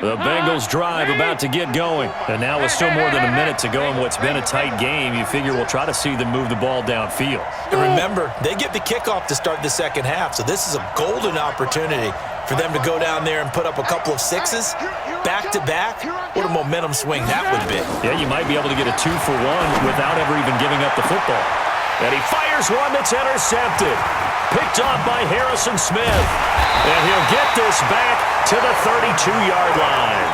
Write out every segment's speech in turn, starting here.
The Bengals drive about to get going. And now with still more than a minute to go in what's been a tight game, you figure we'll try to see them move the ball downfield. And remember, they get the kickoff to start the second half, so this is a golden opportunity for them to go down there and put up a couple of sixes back-to-back. What a momentum swing that would be. Yeah, you might be able to get a 2-for-1 without ever even giving up the football. And he fires one that's intercepted. Picked off by Harrison Smith. And he'll get this back to the 32-yard line.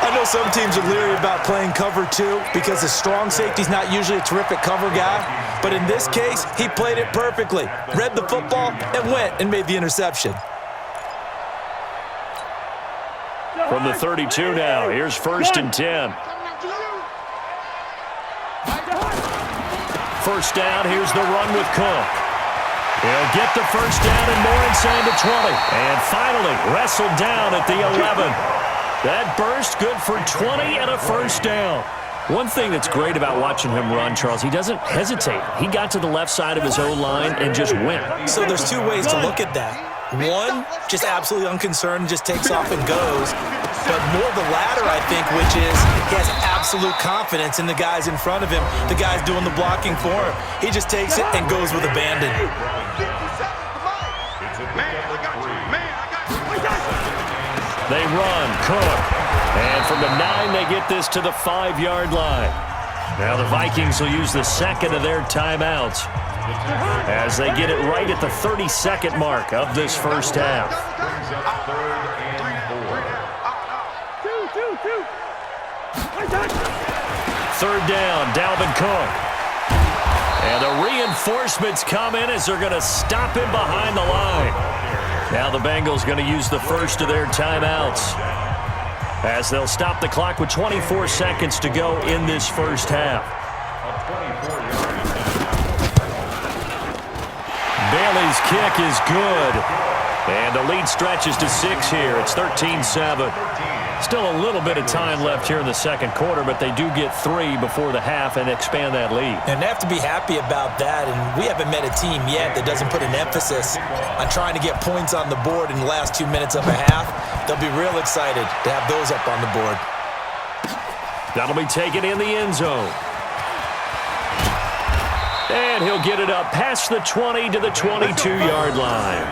I know some teams are leery about playing cover two because a strong safety's not usually a terrific cover guy. But in this case, he played it perfectly. Read the football and went and made the interception. From the 32 now, here's 1st and 10. First down, here's the run with Cook. He'll get the first down and more inside the 20. And finally, wrestled down at the 11. That burst good for 20 and a first down. One thing that's great about watching him run, Charles, he doesn't hesitate. He got to the left side of his O-line and just went. So there's two ways to look at that. One, just absolutely unconcerned, just takes off and goes. But more the latter, I think, which is he has absolute confidence in the guys in front of him, the guys doing the blocking for him. He just takes it and goes with abandon. They run, Cook. And from the 9, they get this to the 5-yard line. Now the Vikings will use the second of their timeouts as they get it right at the 32nd mark of this first half. Third down, Dalvin Cook. And the reinforcements come in as they're going to stop him behind the line. Now the Bengals going to use the first of their timeouts as they'll stop the clock with 24 seconds to go in this first half. Bailey's kick is good. And the lead stretches to 6 here. It's 13-7. Still a little bit of time left here in the second quarter, but they do get 3 before the half and expand that lead. And they have to be happy about that. And we haven't met a team yet that doesn't put an emphasis on trying to get points on the board in the last 2 minutes of a half. They'll be real excited to have those up on the board. That'll be taken in the end zone. And he'll get it up past the 20 to the 22-yard line.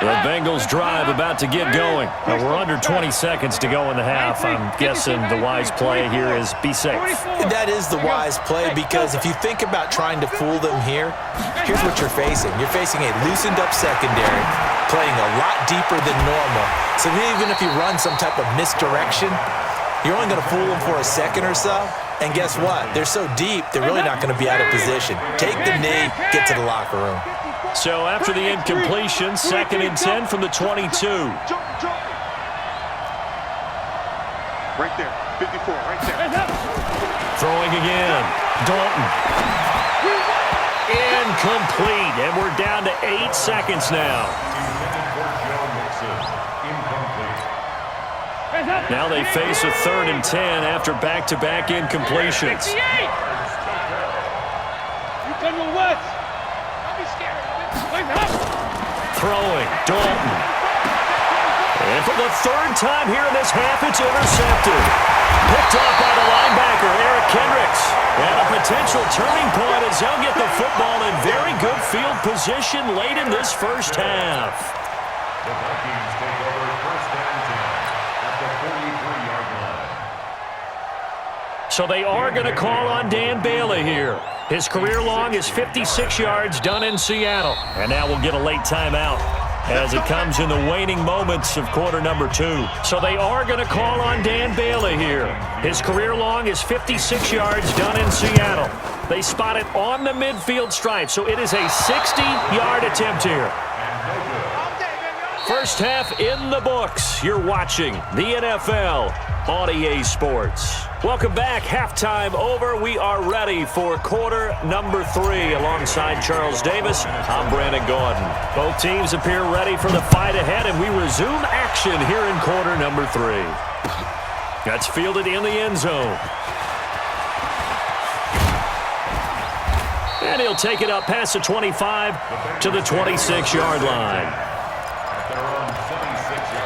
The Bengals drive about to get going. We're under 20 seconds to go in the half. I'm guessing the wise play here is be safe. That is the wise play because if you think about trying to fool them here, here's what you're facing. You're facing a loosened up secondary, playing a lot deeper than normal. So even if you run some type of misdirection, you're only going to fool them for a second or so. And guess what? They're so deep, they're really not going to be out of position. Take the knee, get to the locker room. So after the incompletion, 2nd and 10 from the 22. Right there, 54, right there. Throwing again. Dalton. Incomplete. And we're down to 8 seconds now. Now they face a 3rd and 10 after back-to-back incompletions. Throwing, Dalton. And for the 3rd time here in this half, it's intercepted. Picked off by the linebacker, Eric Kendricks. And a potential turning point as they'll get the football in very good field position late in this first half. The Vikings take over 1st and 10 at the 43-yard line. So they are going to call on Dan Bailey here. His career long is 56 yards done in Seattle. And now we'll get a late timeout as it comes in the waning moments of quarter number 2. So they are going to call on Dan Bailey here. His career long is 56 yards done in Seattle. They spot it on the midfield stripe, so it is a 60-yard attempt here. First half in the books. You're watching the NFL on EA Sports. Welcome back. Halftime over. We are ready for quarter number 3. Alongside Charles Davis, I'm Brandon Gordon. Both teams appear ready for the fight ahead, and we resume action here in quarter number 3. That's fielded in the end zone. And he'll take it up past the 25 to the 26-yard line. At their own 76-yard line.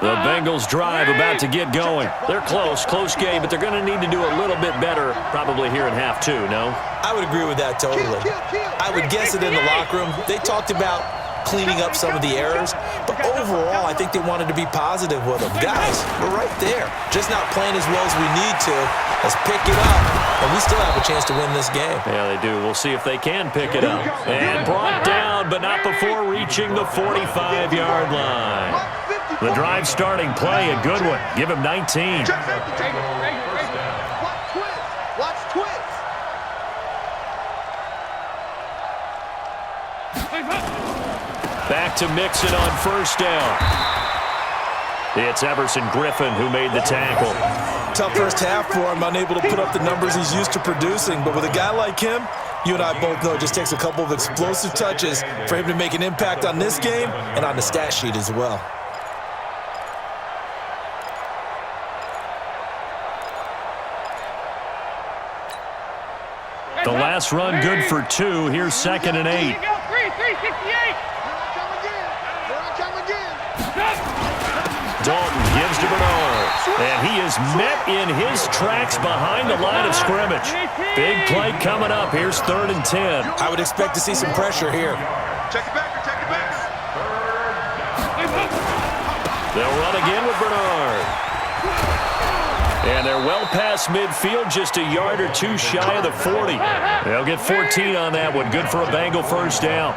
The Bengals drive about to get going. They're close game, but they're going to need to do a little bit better probably here in half two, no? I would agree with that totally. I would guess that in the locker room, they talked about cleaning up some of the errors, but overall, I think they wanted to be positive with them. Guys, we're right there. Just not playing as well as we need to. Let's pick it up, and we still have a chance to win this game. Yeah, they do. We'll see if they can pick it up. And brought down, but not before reaching the 45-yard line. The drive starting play, a good one. Give him 19. Watch twist. Back to Mixon on first down. It's Everson Griffin who made the tackle. Tough first half for him, unable to put up the numbers he's used to producing. But with a guy like him, you and I both know it just takes a couple of explosive touches for him to make an impact on this game and on the stat sheet as well. The last run good for 2. Here's 2nd and 8. Dalton gives to Bernard, and he is met in his tracks behind the line of scrimmage. Big play coming up. Here's 3rd and 10. I would expect to see some pressure here. Check it back. They'll run again with Bernard. And they're well past midfield, just a yard or two shy of the 40. They'll get 14 on that one. Good for a Bengal first down.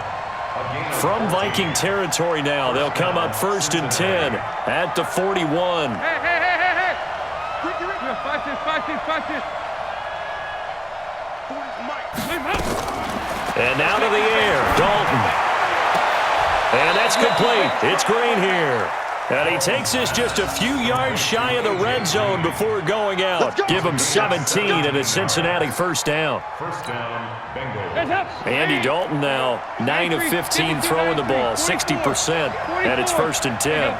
From Viking territory now, they'll come up 1st and 10 at the 41. Hey. And now to the air, Dalton. And that's complete. It's Green here. And he takes this just a few yards shy of the red zone before going out. Give him 17 and a Cincinnati first down. First down, Bengals. Andy Dalton now 9 of 15 throwing the ball, 60%, and it's 1st and 10.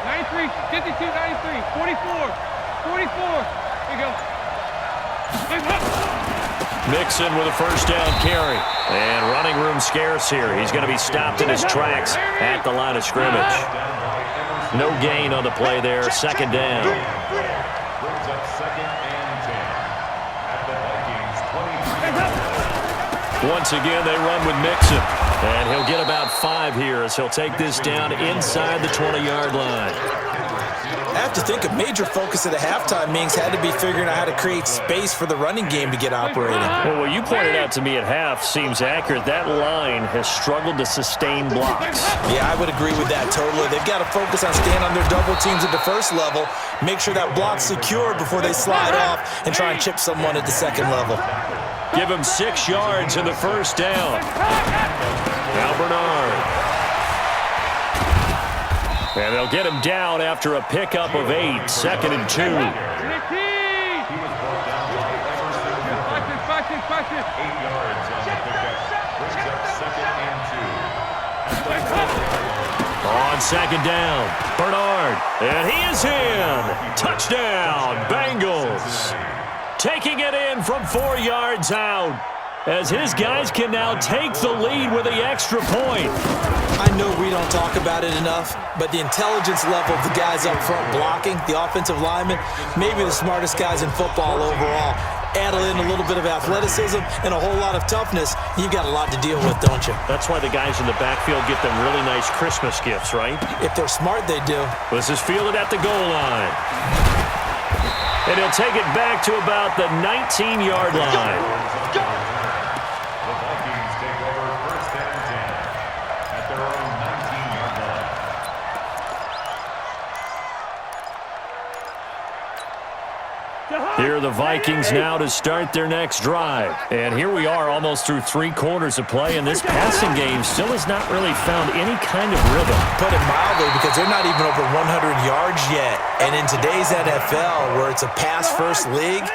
93, 52, 93, 44. Here you go. Mixon with a first down carry. And running room scarce here. He's going to be stopped in his tracks at the line of scrimmage. No gain on the play there. 2nd down. Brings up 2nd and 10. At the Vikings 20. Once again, they run with Mixon. And he'll get about 5 here as he'll take this down inside the 20-yard line. I have to think a major focus of the halftime meetings had to be figuring out how to create space for the running game to get operating. Well, what you pointed out to me at half seems accurate. That line has struggled to sustain blocks. Yeah, I would agree with that totally. They've got to focus on staying on their double teams at the first level, make sure that block's secure before they slide off and try and chip someone at the second level. Give him 6 yards in the first down. Now Bernard. And they'll get him down after a pickup of 8. 2nd and 2. He was brought down by Everson. 8 yards on the pickup. Brings up 2nd and 2. On 2nd down, Bernard. And he is in. Touchdown, Bengals. Taking it in from 4 yards out, as his guys can now take the lead with the extra point. I know we don't talk about it enough, but the intelligence level of the guys up front blocking, the offensive linemen, maybe the smartest guys in football overall. Add in a little bit of athleticism and a whole lot of toughness, you've got a lot to deal with, don't you? That's why the guys in the backfield get them really nice Christmas gifts, right? If they're smart, they do. This is fielded at the goal line. And he'll take it back to about the 19-yard line. The Vikings take over 1st and 10 at their own 19-yard line. Here the Vikings now to start their next drive. And here we are almost through 3 quarters of play, and this passing game still has not really found any kind of rhythm. Put it mildly, because they're not even over 100 yards yet. And in today's NFL, where it's a pass-first league,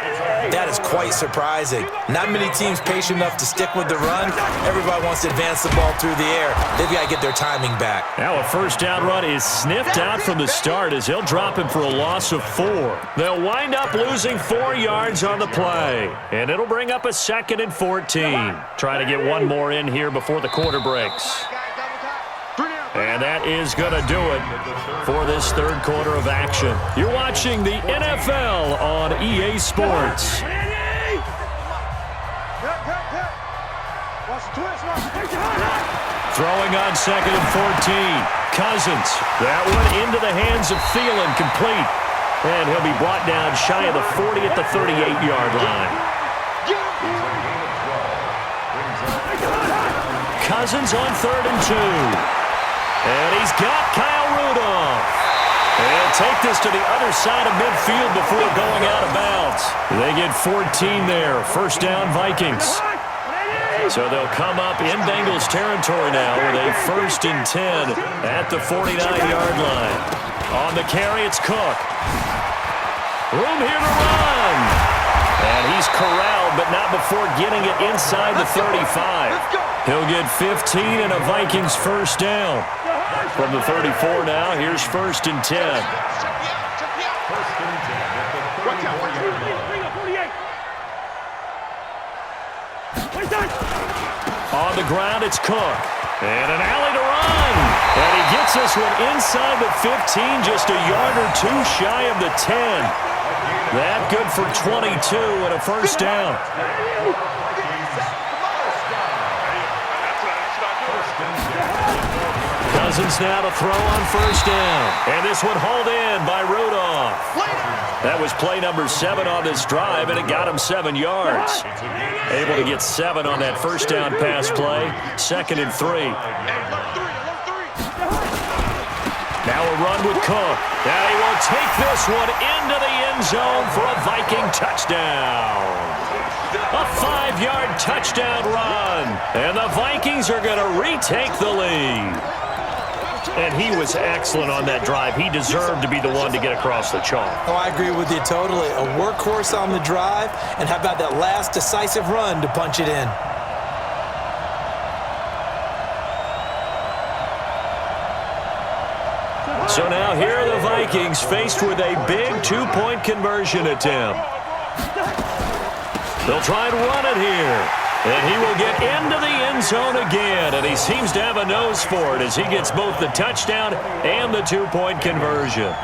that is quite surprising. Not many teams patient enough to stick with the run. Everybody wants to advance the ball through the air. They've got to get their timing back. Now a first down run is sniffed out from the start as he'll drop him for a loss of 4. They'll wind up losing 4 yards on the play, and it'll bring up a 2nd and 14. Trying to get one more in here before the quarter breaks. And that is going to do it for this third quarter of action. You're watching the NFL on EA Sports. Throwing on 2nd and 14. Cousins. That one into the hands of Thielen, complete. And he'll be brought down shy of the 40 at the 38-yard line. Cousins on 3rd and 2. And he's got Kyle Rudolph. And take this to the other side of midfield before going out of bounds. They get 14 there. First down, Vikings. So they'll come up in Bengals territory now with a 1st and 10 at the 49-yard line. On the carry, it's Cook. Room here to run. And he's corralled, but not before getting it inside the 35. He'll get 15 and a Vikings first down. From the 34 now, here's 1st and 10. On the ground, it's Cook. And an alley to run. And he gets this one inside the 15, just a yard or 2 shy of the 10. That good for 22 and a first down. Cousins now to throw on first down. And this one hauled in by Rudolph. That was play number 7 on this drive, and it got him 7 yards. Able to get 7 on that first down pass play. 2nd and 3. Now a run with Cook. Now he will take this one into the end zone for a Viking touchdown. A 5-yard touchdown run. And the Vikings are going to retake the lead. And he was excellent on that drive. He deserved to be the one to get across the chalk. Oh, I agree with you totally. A workhorse on the drive, and how about that last decisive run to punch it in? So now here are the Vikings faced with a big 2-point conversion attempt. They'll try and run it here. And he will get into the end zone again, and he seems to have a nose for it as he gets both the touchdown and the 2-point conversion.